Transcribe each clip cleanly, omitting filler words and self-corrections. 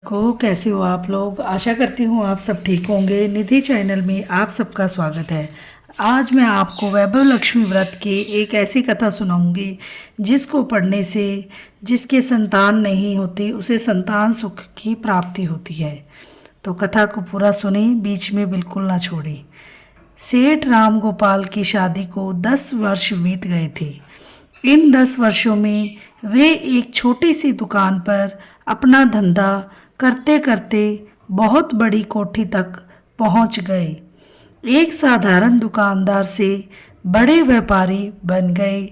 कैसे हो आप लोग। आशा करती हूँ आप सब ठीक होंगे। निधि चैनल में आप सबका स्वागत है। आज मैं आपको वैभव लक्ष्मी व्रत की एक ऐसी कथा सुनाऊंगी जिसको पढ़ने से जिसके संतान नहीं होती उसे संतान सुख की प्राप्ति होती है। तो कथा को पूरा सुने, बीच में बिल्कुल ना छोड़े। सेठ राम गोपाल की शादी को 10 वर्ष बीत गए थे। इन 10 वर्षों में वे एक छोटी सी दुकान पर अपना धंधा करते करते बहुत बड़ी कोठी तक पहुंच गए। एक साधारण दुकानदार से बड़े व्यापारी बन गए।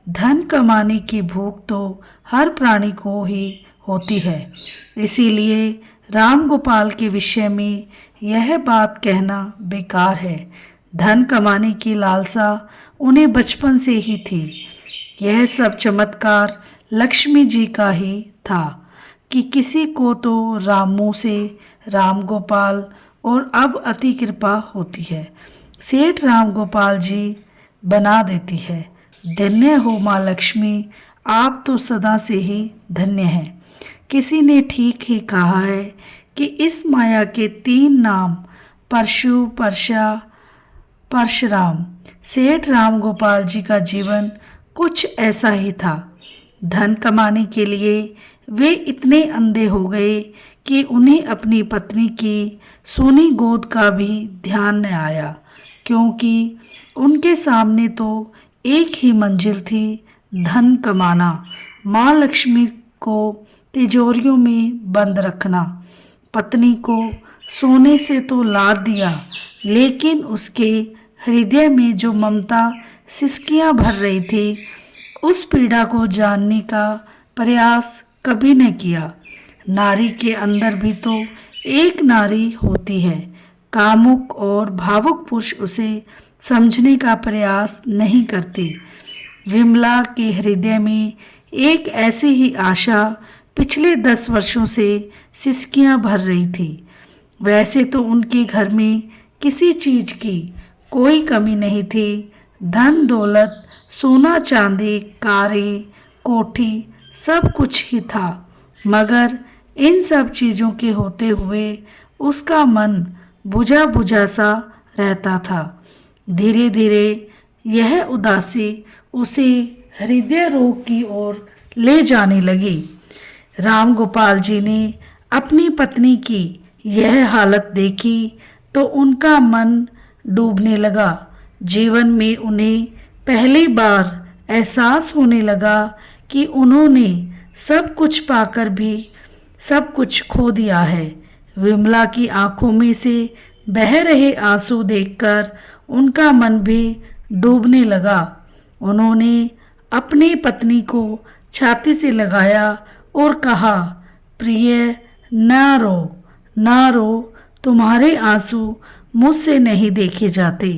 धन कमाने की भूख तो हर प्राणी को ही होती है, इसीलिए राम गोपाल के विषय में यह बात कहना बेकार है। धन कमाने की लालसा उन्हें बचपन से ही थी। यह सब चमत्कार लक्ष्मी जी का ही था कि किसी को तो रामू से राम गोपाल और अब अति कृपा होती है, सेठ राम गोपाल जी बना देती है। धन्य हो माँ लक्ष्मी, आप तो सदा से ही धन्य हैं। किसी ने ठीक ही कहा है कि इस माया के 3 नाम परशु, परशा, परशुराम। सेठ राम गोपाल जी का जीवन कुछ ऐसा ही था। धन कमाने के लिए वे इतने अंधे हो गए कि उन्हें अपनी पत्नी की सोनी गोद का भी ध्यान न आया, क्योंकि उनके सामने तो एक ही मंजिल थी, धन कमाना, माँ लक्ष्मी को तिजोरियों में बंद रखना। पत्नी को सोने से तो लाद दिया, लेकिन उसके हृदय में जो ममता सिसकियां भर रही थी, उस पीड़ा को जानने का प्रयास कभी न किया। नारी के अंदर भी तो एक नारी होती है। कामुक और भावुक पुरुष उसे समझने का प्रयास नहीं करते। विमला के हृदय में एक ऐसी ही आशा पिछले 10 वर्षों से सिसकियां भर रही थी। वैसे तो उनके घर में किसी चीज की कोई कमी नहीं थी। धन दौलत, सोना चांदी, कारें, कोठी, सब कुछ ही था, मगर इन सब चीज़ों के होते हुए उसका मन बुझा बुझा सा रहता था। धीरे धीरे यह उदासी उसे हृदय रोग की ओर ले जाने लगी। राम गोपाल जी ने अपनी पत्नी की यह हालत देखी तो उनका मन डूबने लगा। जीवन में उन्हें पहली बार एहसास होने लगा कि उन्होंने सब कुछ पाकर भी सब कुछ खो दिया है। विमला की आंखों में से बह रहे आंसू देखकर उनका मन भी डूबने लगा। उन्होंने अपनी पत्नी को छाती से लगाया और कहा, प्रिय, ना रो, ना रो, तुम्हारे आंसू मुझसे नहीं देखे जाते।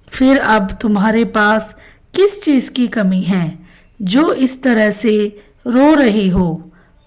फिर अब तुम्हारे पास किस चीज़ की कमी है जो इस तरह से रो रही हो।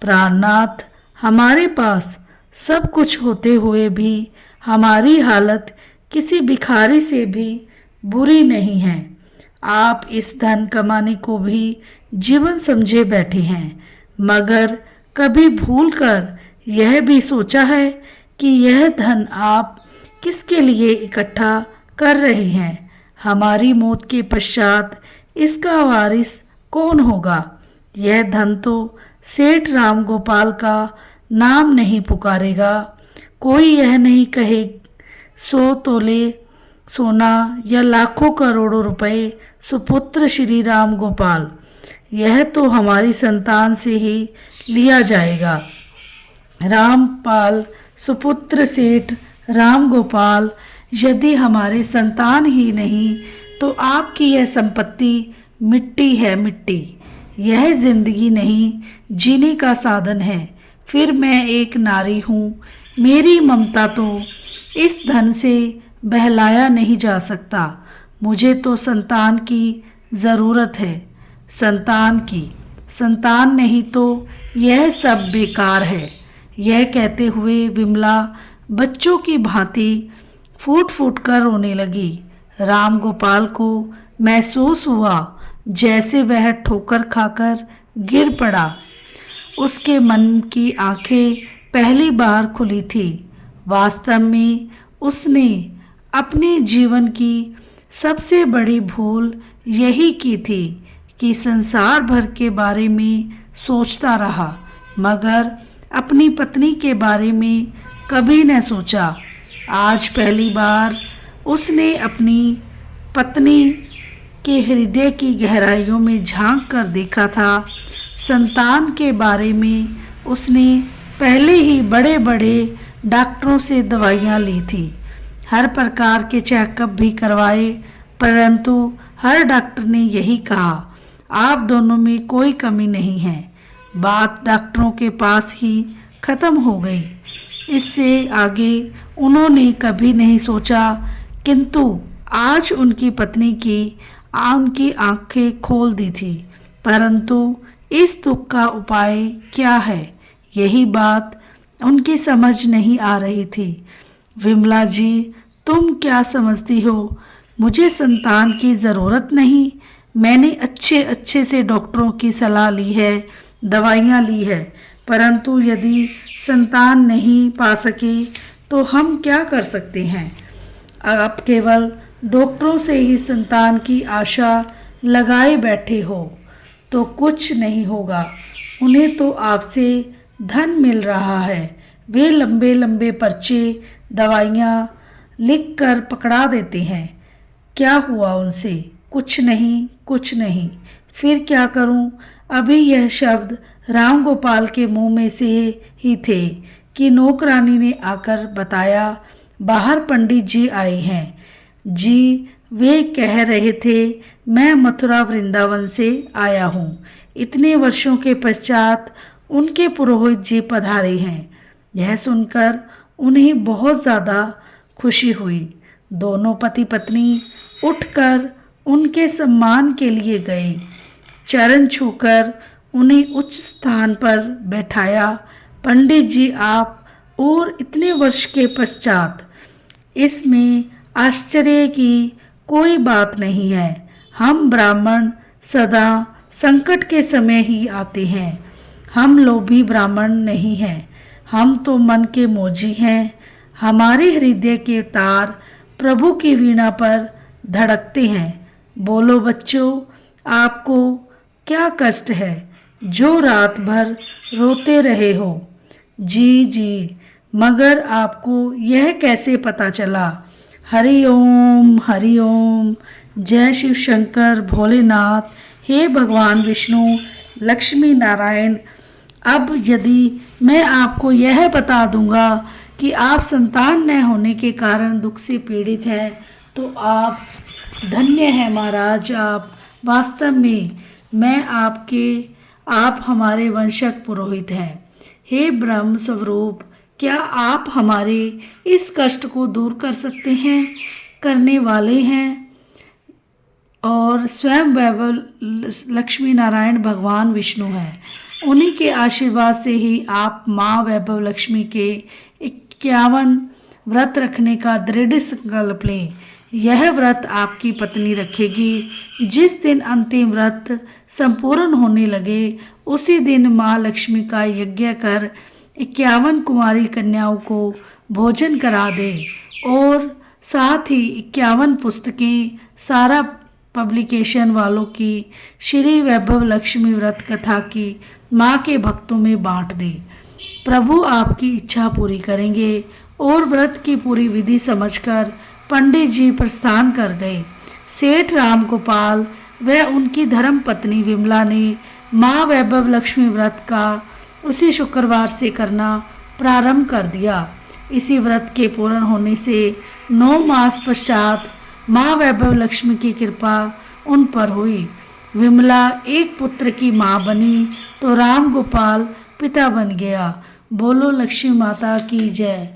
प्राणनाथ, हमारे पास सब कुछ होते हुए भी हमारी हालत किसी भिखारी से भी बुरी नहीं है। आप इस धन कमाने को भी जीवन समझे बैठे हैं, मगर कभी भूलकर यह भी सोचा है कि यह धन आप किसके लिए इकट्ठा कर रहे हैं। हमारी मौत के पश्चात इसका वारिस कौन होगा। यह धन तो सेठ राम गोपाल का नाम नहीं पुकारेगा। कोई यह नहीं कहे 100 तोले सोना या लाखों करोड़ों रुपए सुपुत्र श्री राम गोपाल। यह तो हमारी संतान से ही लिया जाएगा। रामपाल सुपुत्र सेठ राम गोपाल यदि हमारे संतान ही नहीं तो आपकी यह संपत्ति मिट्टी है, मिट्टी। यह जिंदगी नहीं, जीने का साधन है। फिर मैं एक नारी हूँ, मेरी ममता तो इस धन से बहलाया नहीं जा सकता। मुझे तो संतान की ज़रूरत है, संतान की। संतान नहीं तो यह सब बेकार है। यह कहते हुए विमला बच्चों की भांति फूट फूट कर रोने लगी। राम गोपाल को महसूस हुआ जैसे वह ठोकर खाकर गिर पड़ा। उसके मन की आंखें पहली बार खुली थी। वास्तव में उसने अपने जीवन की सबसे बड़ी भूल यही की थी कि संसार भर के बारे में सोचता रहा, मगर अपनी पत्नी के बारे में कभी न सोचा। आज पहली बार उसने अपनी पत्नी के हृदय की गहराइयों में झांक कर देखा था। संतान के बारे में उसने पहले ही बड़े बड़े डॉक्टरों से दवाइयाँ ली थी, हर प्रकार के चेकअप भी करवाए, परंतु हर डॉक्टर ने यही कहा, आप दोनों में कोई कमी नहीं है। बात डॉक्टरों के पास ही ख़त्म हो गई। इससे आगे उन्होंने कभी नहीं सोचा, किंतु आज उनकी पत्नी की उनकी आंखें खोल दी थी। परंतु इस दुख का उपाय क्या है, यही बात उनकी समझ नहीं आ रही थी। विमला जी, तुम क्या समझती हो? मुझे संतान की ज़रूरत नहीं। मैंने अच्छे से डॉक्टरों की सलाह ली है, दवाइयाँ ली है, परंतु यदि संतान नहीं पा सके तो हम क्या कर सकते हैं? आप केवल डॉक्टरों से ही संतान की आशा लगाए बैठे हो तो कुछ नहीं होगा। उन्हें तो आपसे धन मिल रहा है। वे लंबे लंबे पर्चे दवाइयाँ लिख कर पकड़ा देते हैं। क्या हुआ उनसे? कुछ नहीं, कुछ नहीं। फिर क्या करूं? अभी यह शब्द राम गोपाल के मुंह में से ही थे कि नौकरानी ने आकर बताया, बाहर पंडित जी आए हैं। जी, वे कह रहे थे मैं मथुरा वृंदावन से आया हूँ। इतने वर्षों के पश्चात उनके पुरोहित जी पधारे हैं। यह सुनकर उन्हें बहुत ज़्यादा खुशी हुई। दोनों पति पत्नी उठकर उनके सम्मान के लिए गए। चरण छूकर उन्हें उच्च स्थान पर बैठाया। पंडित जी, आप और इतने वर्ष के पश्चात, इसमें आश्चर्य की कोई बात नहीं है। हम ब्राह्मण सदा संकट के समय ही आते हैं। हम लोभी ब्राह्मण नहीं हैं। हम तो मन के मोजी हैं। हमारे हृदय के तार प्रभु की वीणा पर धड़कते हैं। बोलो बच्चों, आपको क्या कष्ट है जो रात भर रोते रहे हो? जी जी, मगर आपको यह कैसे पता चला? हरि ओम, हरि ओम। जय शिव शंकर भोलेनाथ। हे भगवान विष्णु, लक्ष्मी नारायण। अब यदि मैं आपको यह बता दूंगा कि आप संतान न होने के कारण दुख से पीड़ित हैं, तो आप धन्य हैं महाराज। आप वास्तव में आप हमारे वंशक पुरोहित हैं। हे ब्रह्म स्वरूप, क्या आप हमारे इस कष्ट को दूर कर सकते हैं? करने वाले हैं और स्वयं वैभव लक्ष्मी नारायण भगवान विष्णु हैं। उन्हीं के आशीर्वाद से ही आप माँ वैभव लक्ष्मी के 51 व्रत रखने का दृढ़ संकल्प लें। यह व्रत आपकी पत्नी रखेगी। जिस दिन अंतिम व्रत संपूर्ण होने लगे, उसी दिन माँ लक्ष्मी का यज्ञ कर 51 कुमारी कन्याओं को भोजन करा दे और साथ ही 51 पुस्तकें सारा पब्लिकेशन वालों की श्री वैभव लक्ष्मी व्रत कथा की माँ के भक्तों में बांट दे। प्रभु आपकी इच्छा पूरी करेंगे। और व्रत की पूरी विधि समझकर पंडित जी प्रस्थान कर गए। सेठ राम गोपाल व उनकी धर्म पत्नी विमला ने माँ वैभव लक्ष्मी व्रत का उसी शुक्रवार से करना प्रारंभ कर दिया। इसी व्रत के पूर्ण होने से 9 मास पश्चात माँ वैभव लक्ष्मी की कृपा उन पर हुई। विमला एक पुत्र की माँ बनी तो राम गोपाल पिता बन गया। बोलो लक्ष्मी माता की जय।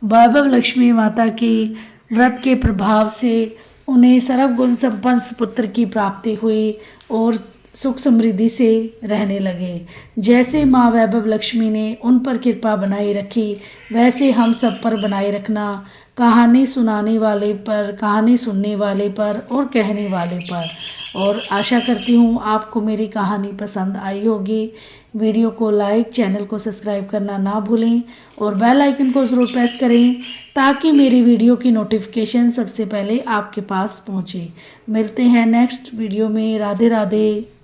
वैभव लक्ष्मी माता की व्रत के प्रभाव से उन्हें सर्वगुण संपन्न पुत्र की प्राप्ति हुई और सुख समृद्धि से रहने लगे। जैसे माँ वैभव लक्ष्मी ने उन पर कृपा बनाई रखी, वैसे हम सब पर बनाए रखना। कहानी सुनाने वाले पर, कहानी सुनने वाले पर और कहने वाले पर। और आशा करती हूँ आपको मेरी कहानी पसंद आई होगी। वीडियो को लाइक, चैनल को सब्सक्राइब करना ना भूलें और बेल आइकन को ज़रूर प्रेस करें ताकि मेरी वीडियो की नोटिफिकेशन सबसे पहले आपके पास पहुंचे। मिलते हैं नेक्स्ट वीडियो में। राधे राधे।